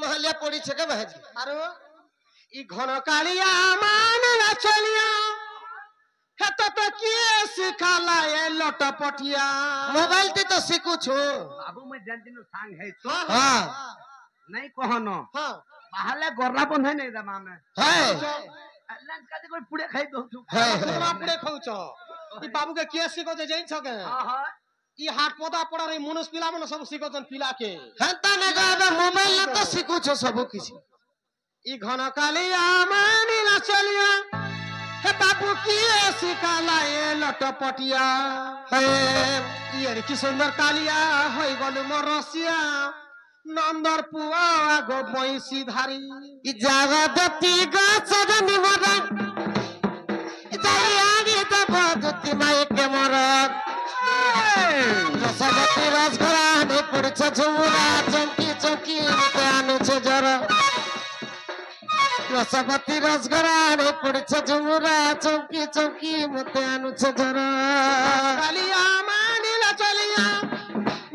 महलिया पड़ी छे के बहजी आरो ई घन कालिया मानला चलिया हेत तो किए सिखाला ए लटपटिया मोबाइल ते तो सीखू छु बाबू मैं जानती सांग है तो हां नहीं कहनो हां बाहले गोरला बंधे नहीं दमा में है लंच का कोई पुड़े खाई दो तू तोरा पुड़े खाउछ ई बाबू के किए सिखो जे जइन छके हां हां ई हाट पोदा पड़ा रे मनुष्य पिला मन सब सिखो जन पिला के हंता ने गाबे मोबाइल न तो सीखू छु सब किसी ई घन कालिया मानला चलिया हे बाबू किए सिखाला ए लटपटिया है ये की सुंदर कालिया होई गल मरसिया नंदर पुआ गो बैसी धारी ई जागदती गसरनी मरा जायागी त बदती माय के मरद रसगती रसगरा ने पुरछ झुमुरा चौकी चौकी ते आनु छे जर रसगती रसगरा ने पुरछ झुमुरा चौकी चौकी मते आनु छे जर कालिया मानिला चलिया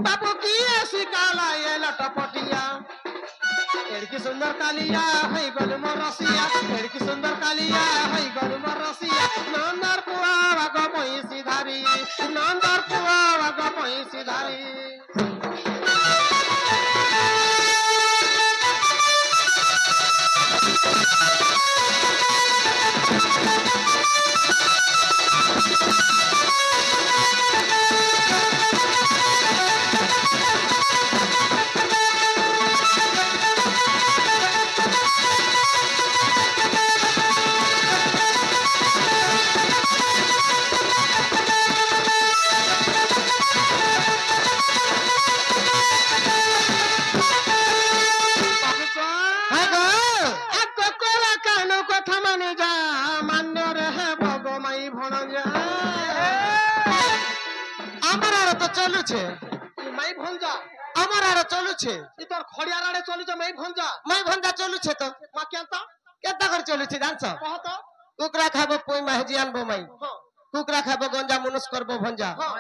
बाबू किए सिकाला ये लटपटिया एड़की सुंदर कालिया है गल मरसिया एड़की सुंदर कालिया है गल मरसिया नंदर पुआ गो बैसी धारी नंदर पुआ गो बैसी धारी चलू छे मैं भंजा আমার আর চলু छे ই তোর খড়িয়া রাড়ে চলিছ मैं भंजा मैं भंजा चलू छे तो মা কেনতা केता कर चलू छे जानছ কহ তো कुकरा खाबो पोई महजी आनबो माई हां कुकरा खाबो गंजा मनुष्य करबो भंजा हां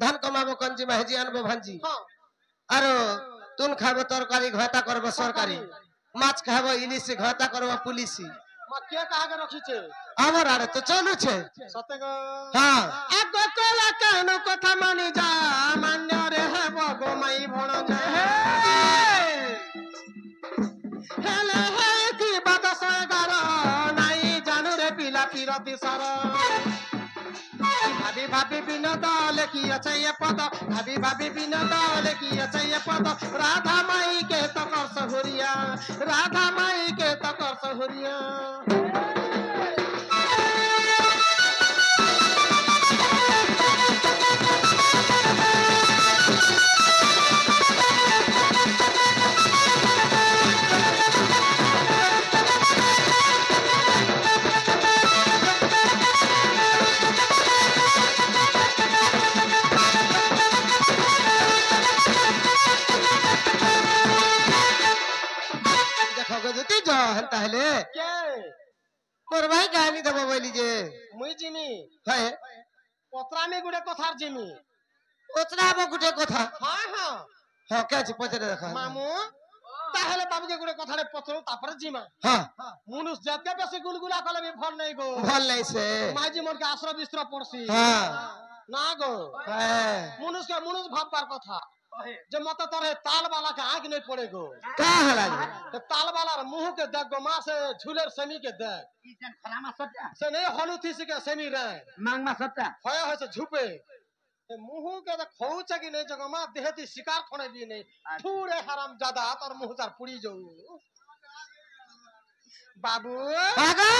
धान कमाबो कंजी महजी आनबो भांजी हां आरो तुन खाबो तरकारी घाटा करबो सरकारी माछ खाबो इलिसी घाटा करबो पुलिसी মা কে কাহাকে রখিছে আমার আর তো চলু छे সতে গো हां আগ কলা কেন কথা মানি যা মান্য রে হেব গো মাই ভণজা হেলে হে কি বাত সগার নাই জানু রে পিলা পিরতি সার ভাবি ভাবি বিনোদ লেখি আছে এ পদ ভাবি ভাবি বিনোদ লেখি আছে এ পদ রাধা মাই কে তকর সহুরিয়া রাধা মাই কে তকর সহুরিয়া তাহলে কে মোর ভাই গানি দেব বলি যে মুই জিমি হ্যাঁ পত্রামে গুড়ে কথার জিমি ওতরাবো গুটে কথা হ্যাঁ হ্যাঁ হ্যাঁ কেছে পচরে দেখা মামু তাহলে বাবুকে গুড়ে কথারে পত্র তারপরে জিমা হ্যাঁ মনুষ জাতকে বেশি গুলগুলা কলে বি ফল নাই গো ভাল নাই সে মাঝি মনকে আশ্রয় বিস্ত্র পড়ছি হ্যাঁ না গো হ্যাঁ মনুষকে মনুষ ভাববার কথা যে মত তোরে তালবালা के आंख नहीं पड़े गो का हला तो तालबालार मुंह के देख गो मां से झूलेर सेमी के देख ई जन खरामा सत्या से नहीं हनुथी से के सेमी रे मांग मा सत्या होय होय से झुपे ए मुंह के देख खौच की नहीं जगह मां देहती शिकार खणे भी नहीं थूरे हराम ज्यादा और मुंह तार पुड़ी जाऊ बाबू भागो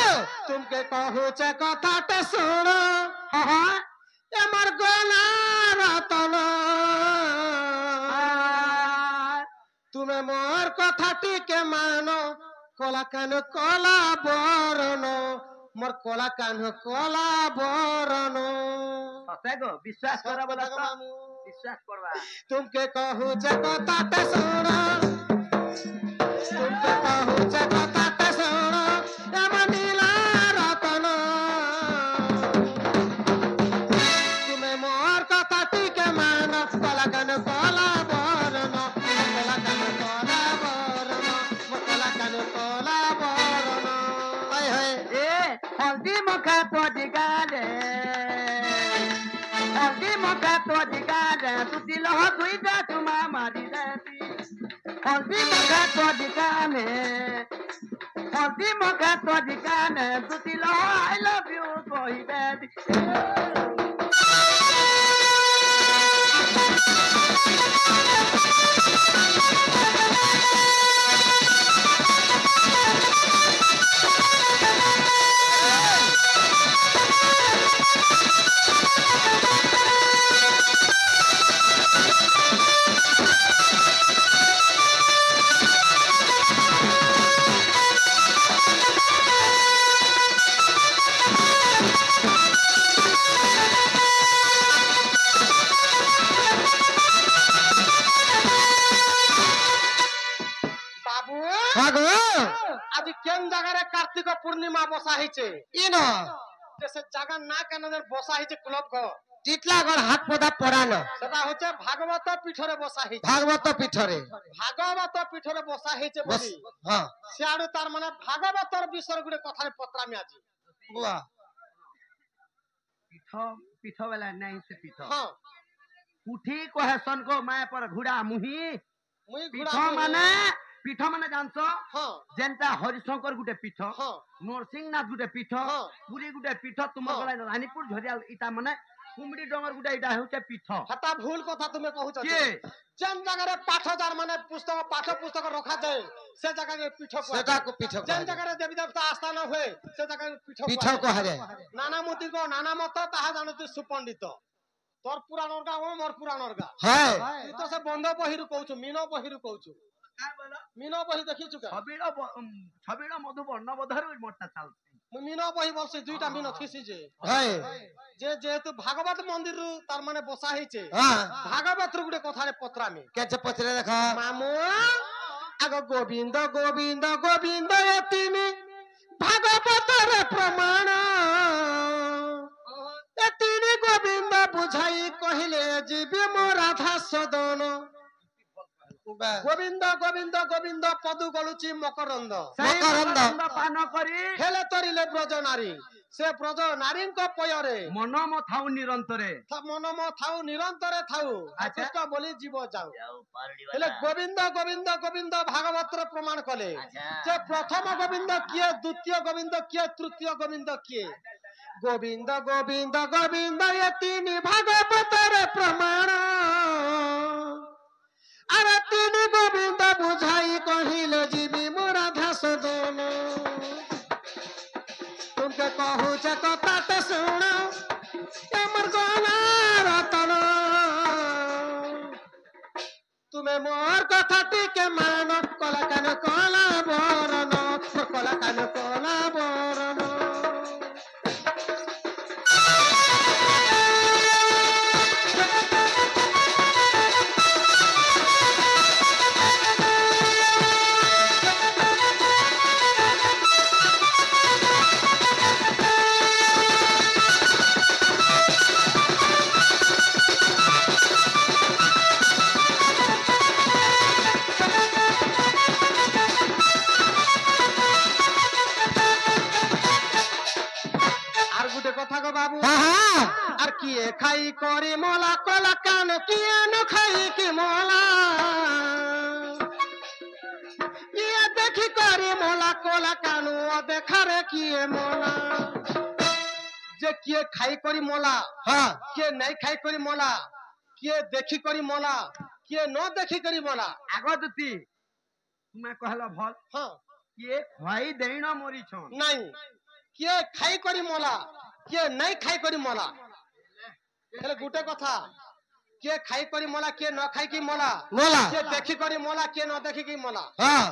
तुमके कहू चे कथा टे सुनो हां एमर गोला रतन तुम्हें मोर कथा टिके मानो कला कान कला बरन मोर कला कान कला बरन सतेगो विश्वास करा बोला तो विश्वास करवा तुमके कहू चे कथा टे सुनो तुमके कहू चे कथा टे सुनो एमर नीला रतन तुम्हें मोर कथा टिके मानो कला कान कला बरन कला कान कला बरन मोर हल्दी मुखा तो दिगारे हल्दी मुखा तो दिगारे तू दिल हो दुई जा तुमा मारी देती हल्दी मुखा तो दिगाने हल्दी मुखा तो दिगाने तू दिल हो आई लव यू कोई देती बाबू हागो आज केन जगह कार्तिक पूर्णिमा बसा है इनो जैसे जगह ना केन बसा है क्लब को টিটলাগড় হাত পদা পড়ানো সেটা হচ্ছে ভাগবত পীঠরে বসা হয়েছে ভাগবত পীঠরে ভাগবত পীঠরে বসা হয়েছে বলি হ্যাঁ সিয়াড়ু তার মানে ভাগবতর বিষয় গুড়ে কথারে পত্রামি আজি বাহ पीठो पीठो वाला नहीं से पीठो হ্যাঁ उठी को है सन को मैं पर घुड़ा मुही মুই पीठो माने जानसो হ্যাঁ जेनता हरिशंकर गुटे पीठ হ্যাঁ नरसिंहनाथ गुटे पीठ हाँ। पुरी गुटे पीठ तुम हाँ। गला रानीपुर झरियाल इटा माने कुमड़ी डंगर गुटे इटा होचे पीठ হতা ভুল কথা তুমি কহুছ के যেন জায়গায় পাঠদার মানে পুস্তক পাঠ্য পুস্তক রখা যায় সে জায়গায় পীঠ সেটাকে পীঠ যেন জায়গায় দেবী দেবতা আস্থান হয়ে সে জায়গায় পীঠ পীঠ কহারে নানা মতি কো নানা মত তাহা জানতি সুপণ্ডিত তোর পুরাণর গা ও মোর পুরাণর গা হ্যাঁ তুই তো সে বন্ধ বহিরু কହୁଛୁ মিনো বহিরু কହୁଛୁ মিনো বহি দেখিଛୁ কে ছবিড় মধু বর্ণবধর মোটা চালছে মুই মিনো বহি বলছি দুইটা মিনো থিসি যে হ্যাঁ যে যেহেতু ভাগবত মন্দির তার মানে বসা হইছে হ্যাঁ ভাগবত গুড়ে কথারে পত্রামি কেছে পচরে দেখা মামু আগ গোবিন্দ গোবিন্দ গোবিন্দ এতিনি ভাগবতর প্রমাণ এতিনি গোবিন্দ বুঝাই কহিলে জীবে মো রাধা সদন গোবিন্দ গোবিন্দ গোবিন্দ পদু গলুচি মকরন্দ মকরন্দ। পান করি হেলে তরিলে ব্রজ নারী সে ব্রজ নারীଙ୍କ পୟରେ মন মথাউ নিরন্তরে মনম থাউ নিরন্তরে থাউ আচ্ছা। আচ্ছা বলি জীব যাও ହେଲେ ଗୋବିନ୍ଦ ଗୋବିନ୍ଦ ଗୋବିନ୍ଦ ଭାଗବତର ପ୍ରମାଣ କଲେ ଯେ ପ୍ରଥମ ଗୋବିନ୍ଦ କିଏ ଦ୍ୱିତୀୟ ଗୋବିନ୍ଦ କିଏ ତୃତୀୟ ଗୋବିନ୍ଦ କିଏ ଗୋବିନ୍ଦ ଗୋବିନ୍ଦ ଗୋବିନ୍ଦ ଏ ତିନି ଭାଗବତର ପ୍ରମାଣ ଆରେ ତିନି ଗୋବିନ୍ଦ ବୁଝାଇ କହିଲେ ଯିବି ମୋ ରାଧା ସଦନ तुमके कहूचे कथा तो सुनो अमर गला रतन तुम्हें मोर कथा टिके मानो कला कान कला बरन कला कान कला बरन আর গুটে কথা গো বাবু হ্যাঁ হ্যাঁ আর কি খাই করে মোলা কলা কান কি ন খাই কি মোলা ইয়ে দেখি করে মোলা কলা কানু দেখারে কি মোলা যে কিয়ে খাই করি মোলা হ্যাঁ কিয়ে নাই খাই করি মোলা কিয়ে দেখি করি মোলা কিয়ে ন দেখি করি মোলা আগতুতি তুমি কহল ভাল হ্যাঁ কিয়ে খোয়াই দেইন মরিছন নাই কিয়ে খাই করি মোলা কিয়ে নাই খাই করি মোলা হেলে গুটে কথা কিয়ে খাই করি মোলা কিয়ে ন খাই কি মোলা মোলা কিয়ে দেখি করি মোলা কিয়ে ন দেখি কি মোলা হ্যাঁ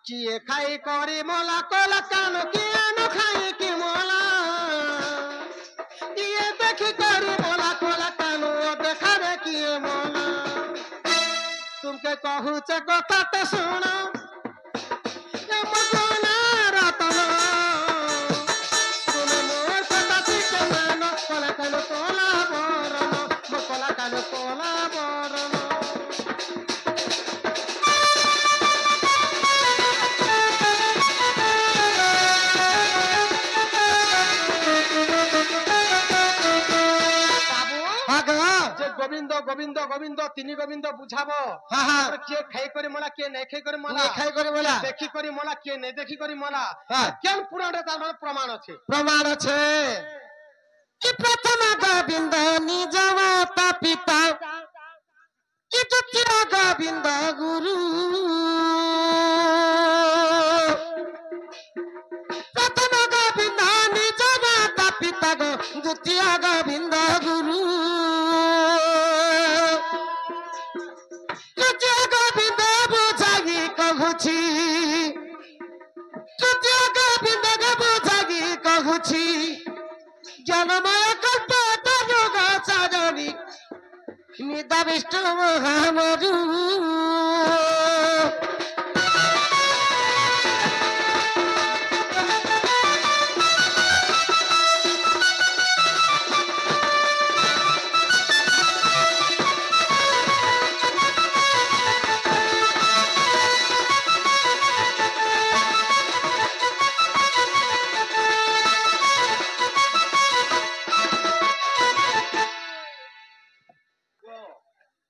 কিয়ে খাই করি মোলা কলা কান কিয়ে ন খাই কি মোলা কিয়ে দেখি করি মোলা কলা কান দেখারে কিয়ে মোলা तुमके कहूचे কথা তো শুনো এমন গলা রতন তুমি মোর কথা টিকে মানো কলা কান কলা বরন কলা কান কলা বরন ତିନି ଗୋବିନ୍ଦ ବୁଝାବ हाँ हाँ କିଏ ଖାଇ କରି ମଲା କିଏ ନାଇଁ ଖାଇ କରି ମଲା खाई करे बोला ଦେଖି କରି ମଲା କିଏ ନାଇଁ ଦେଖି କରି ମଲା हाँ କେନ୍ ପୁରାଣରେ ତାର ମାନେ ପ୍ରମାଣ ଅଛି प्रमाण छे कि प्रथम गोविंद निज माता पिता कि द्वितीय गोविंद गुरु प्रथम गोविंद निज माता पिता गो द्वितीय गोविंद गुरु तृतीय गोविंद बुझाई कहूछि तृतीय गोविंद बुझाई कहूछि ज्ञानमय कल्प तरुग साधनी निदा विष्णु महामरु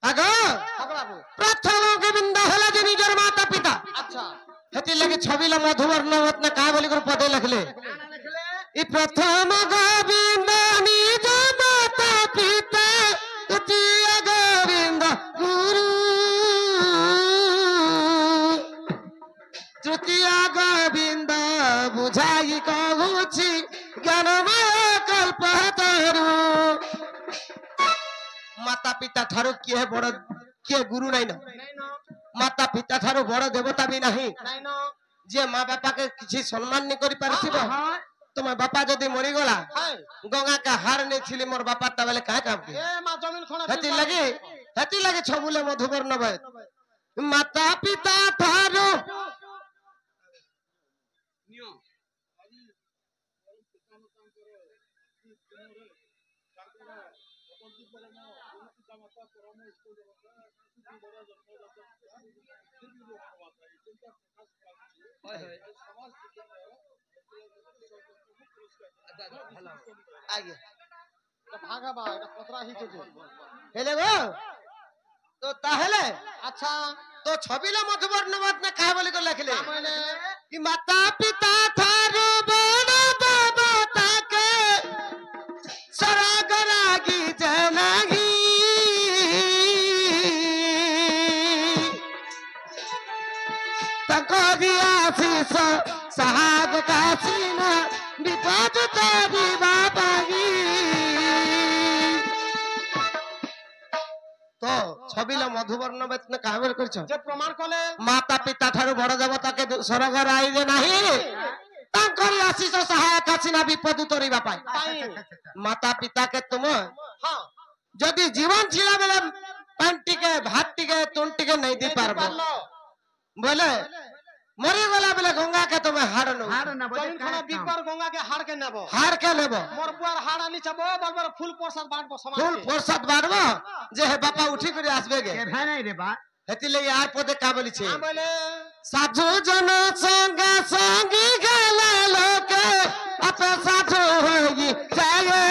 आगो ବାବୁ प्रथम गोविंद हला जे निजर माता पिता ଆଚ୍ଛା हेती लगे छबिला मधुवर्ण रत्न का बोली कर पदे लिखले ई प्रथम गोविंद निज माता पिता द्वितीय गोविंद गुरु तृतीय गोविंद बुझाई कहूछि ज्ञानमय कल्पतरु माता पिता ठारो किए बड़ किए गुरु नहीं न ନାଇଁ ନ माता पिता ठारो बड़ देवता भी नहीं ନାଇଁ ନ जे माँ बापा के किसी सम्मान नहीं करि पारथिबो तुम बापा जदी मरी गला ହାଏ गंगा का हार नहीं थिली मोर बापा ता बेले काहे काम के ଏ ମା ଜମିନ ଖଣା हेती लगे छबुले मधुवर्ण बय माता पिता ठारो आगे ଭାଗ ବା এটা ପତରା ହେଇଛି ଯେ हेले गो तो ताहले ଆଚ୍ଛା तो छबिले मधुवर्ण मत काहे बोली कर लिखले ମାନେ कि माता पिता थारो बड़ देवता के सराग रागी जनगी तको दिया शीश सहाग कासीना विपद तेरी बाबागी तो छबिला मधुवर्ण बेतने काहे बोली करछ ଯେ ପ୍ରମାଣ କଲେ माता पिता ठारू बड़ देवता के स्वर्ग आईजे नहीं तांकरी आशीष सहायक आसीना विपद तोरिबा पाई ପାଇଁ माता पिता के तुम ହଁ जदि जीवन छिला बेले पान टिके भात टिके तुन टिके नहीं दी पारबो ପାରିଲ बोले मरी गला बेले गंगा के तुम हार नो ଜମିନ ଖଣା ବିକର ଗଙ୍ଗା କେ ହାଡ଼ କେ ନେବ हार के लेबो मोर बुआर हाड़ आनी छबो बरबर फूल प्रसाद बांटबो फूल समाज के प्रसाद बारबो जे हे बापा उठी करे आसबे गे हेति ले यार पदे का बोली छे हां बोले साधु जन संग संगी गला लोके अपे साधु होई जाए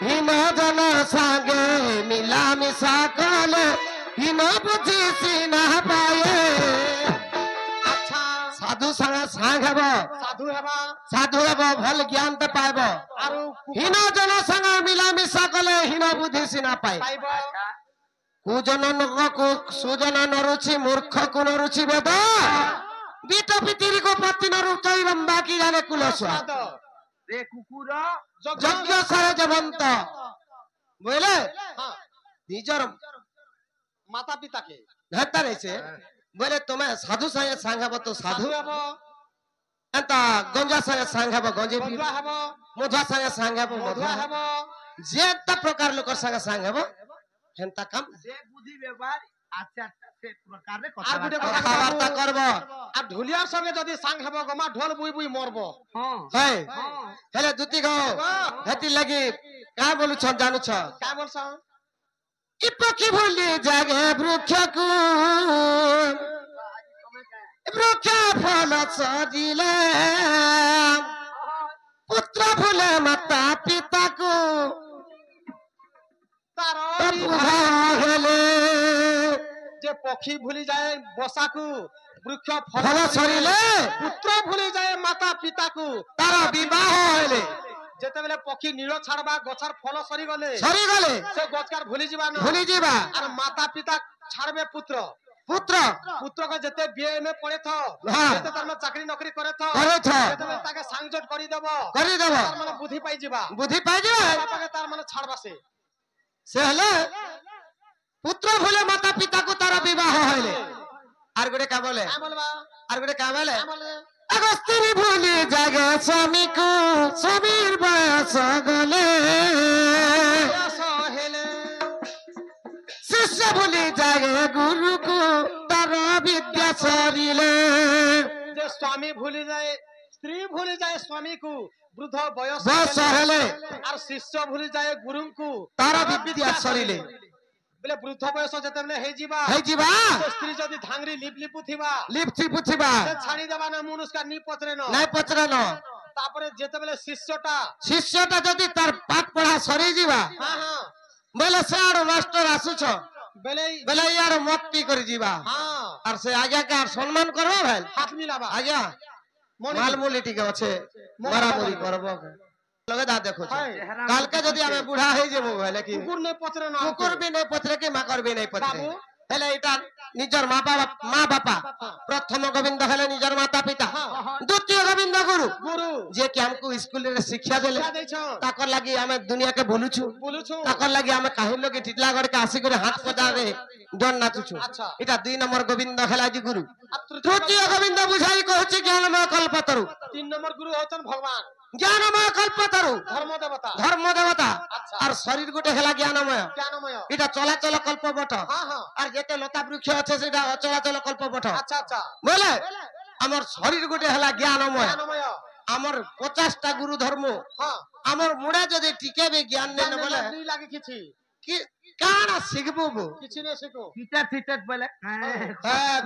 हिम जन संगे मिला मिसा कले हिम बुझी सीना पाए अच्छा साधु संग संग हेबो साधु हेबा साधु हेबो भल ज्ञान त पाइबो आरु हिन जन संग मिला मिसा कले हिम बुझी सीना पाए पाइबो कुजन नरको सुजन नरुचि मूर्ख को नरुचि वेद बीट पितिरी को पति नरुचै रंबा की जाने कुलस्वा साध रे कुकुर यज्ञ सरे जवंत बोले हां निजर माता पिता के घाता रे से बोले तुम्हें साधु संगे संगब तो साधु साधु हेबो अंता गंजा संगे संगब गंजे पी बंधुआ हेबो मधुआ संगे संगब मधुआ मधुआ हेबो जे त प्रकार लोक संगे संगब हेंता काम से बुद्धि व्यवहार आचार से प्रकार रे आर गुटे कथा কথা कथावार्ता करब आ ढोलिया संगे जदी सांग हेबो गमा ढोल बुई बुई मरबो हां है हेले दुती गो हेती लगी का बोलु छ जानु छ का बोलछ कि पक्षी भूली जागे वृक्ष को वृक्ष फल सजिले पुत्र भूले माता पिता को ହେଲେ যে পক্ষী ভুলি যায় বসাকু বৃক্ষ ফল ফল সরিলে পুত্র ভুলি যায় মাতা পিতাকু তার বিবাহ হেলে যেতেবেলে পক্ষী নীଳ ছাড়বা গছার ফল সরিগলে সরিগলে সে গছকার ভুলি ଯିବା ন ভুলি ଯିବା আর মাতা পিতা ছাড়বে পুত্র পুত্র পুত্রকে যেতে বিএমএ পড়ে থ হ্যাঁ। যেতে তার মানে চাকরি নকরি করে থ করে থ। যেতেবেলে তাকে সাংজট করি দেব କରିଦେବ তার মানে বুদ্ধি পাই ଯିବା বুদ্ধি পাইଯିବେ বাপাকে তার মানে ছাড়বা সে ସେ ହେଲେ পুত্র ভুলে মাতা পিতাକୁ ତାର ବିବାହ ହେଲେ আর ଗୋଟେ କା ବୋଲେ হ্যাঁ বলবা আর ଗୋଟେ କା ବୋଲେ হ্যাঁ বলে আগ স্ত্রী ভুলি জাগে স্বামীକୁ স্বামীর বয়স গলে বয়স হেলে শিষ্য ভুলি জাগে গুরুକୁ তার বিদ্যা সরিলে যে স্বামী ভুলি যায় স্ত্রী ভুলি যায় স্বামীকু বৃদ্ধ বয়স বয়স হেলে আর শিষ্য ভুলি যায় গুরুଙ୍କୁ তার বিদ্যা সরিলে বলে বৃদ্ধ বয়স যেতেবেলে হেই ଯିବା ହେଇଯିବା ସେ ସ୍ତ୍ରୀ ଯଦି ଧାଙ୍ଗରି লিপু থিবা লিপছি পুছিবা ସେ ଛାଡି ଦେବା ନା ମୁନୁଷ୍କା ନି ପଚରେ ন নাই পচরেন তারপরে যেতেবেলে শিষ্যটা শিষ্যটা যদি তার পাঠ পড়া সরি ଯିବା হ্যাঁ হ্যাঁ বলে সে আর মাস্টার আসুছ বেলে বলে ইয়ার মত করে ଯିବା হ্যাঁ আর সে আজ্ঞাকে আর সম্মান করবো ভাই হাত মিলাবা আজ্ঞা মনে মালমূলি টিকে আছে মারামারি করবো লগে দা দেখো কালকে যদি আমি বুড়া হয়ে যাবো ভাইলে কি কুকুর নে পচরে ন কুকুর বি নাই পচরে কি মাকড় বি নাই পচরে বাবু। হেলে এটা নিজের মা বাপা প্রথম গোবিন্দ হেলে নিজের মাতা পিতা দ্বিতীয় গোবিন্দ গুরু গুরু যে কি আমকু স্কুলে শিক্ষা দেলে শিক্ষা ଦେଇଛ তাকর লাগি আমি দুনিয়াকে ভুলুছু বলুছু তাকর লাগি আমি কাহির লোকে টিটলাগড়কে আসি করে হাত পদারে দন নাচুছু আচ্ছা। এটা 2 নম্বর গোবিন্দ হেলাজি গুরু আর তৃতীয় গোবিন্দ বুঝাই কହୁଛି জ্ঞানময় কল্পতরু 3 নম্বর গুরু হচ্ছেন ভগবান জ্ঞানময় কল্পতরু ধর্ম দেবতা ধর্ম দেবতা আচ্ছা। আর শরীর গোটে হেলা জ্ঞানময় জ্ঞানময় এটা চলাচল কল্পবট হ্যাঁ হ্যাঁ আর যেতে লতা বৃক্ষ আছে সেটা অচলাচল কল্পবট আচ্ছা আচ্ছা বলে আমার শরীর গোটে হেলা জ্ঞানময় জ্ঞানময় আমার 50টা গুরু ধর্ম হ্যাঁ আমার মুড়া যদি টিকে বে জ্ঞান নেন বলে নি লাগে কিছু কি কাଣା শিখবো কিছু নে শিখো চিটার চিটার বলে হ্যাঁ